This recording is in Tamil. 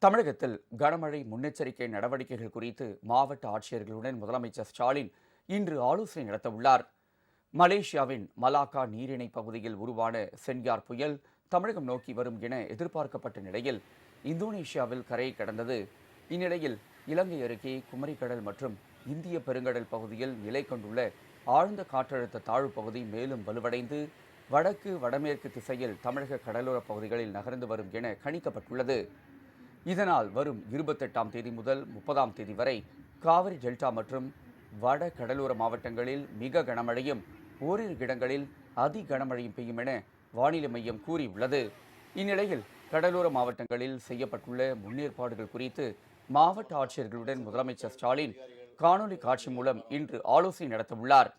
தமிழகத்தில் கனமழை முன்னெச்சரிக்கை நடவடிக்கைகள் குறித்து மாவட்ட ஆட்சியர்களுடன் முதலமைச்சர் ஸ்டாலின் இன்று ஆலோசனை நடத்தவுள்ளார். மலேசியாவின் மலாக்கா நீரிணை பகுதியில் உருவான சென்யார் புயல் தமிழகம் நோக்கி வரும் என எதிர்பார்க்கப்பட்ட நிலையில் இந்தோனேஷியாவில் கரையை கடந்தது. இந்நிலையில் இலங்கை அருகே குமரிக்கடல் மற்றும் இந்திய பெருங்கடல் பகுதியில் நிலை கொண்டுள்ள ஆழ்ந்த காற்றழுத்த தாழ்வு பகுதி மேலும் வலுவடைந்து வடக்கு வடமேற்கு திசையில் தமிழக கடலோர பகுதிகளில் நகர்ந்து வரும் என கணிக்கப்பட்டுள்ளது. இதனால் வரும் 28ஆம் தேதி முதல் 30ஆம் தேதி வரை காவிரி டெல்டா மற்றும் வட கடலோர மாவட்டங்களில் மிக கனமழையும் ஓரிரு இடங்களில் அதி கனமழையும் பெய்யும் என வானிலை மையம் கூறியுள்ளது. இந்நிலையில் கடலோர மாவட்டங்களில் செய்யப்பட்டுள்ள முன்னேற்பாடுகள் குறித்து மாவட்ட ஆட்சியர்களுடன் முதலமைச்சர் ஸ்டாலின் காணொலி காட்சி மூலம் இன்று ஆலோசனை நடத்தவுள்ளார்.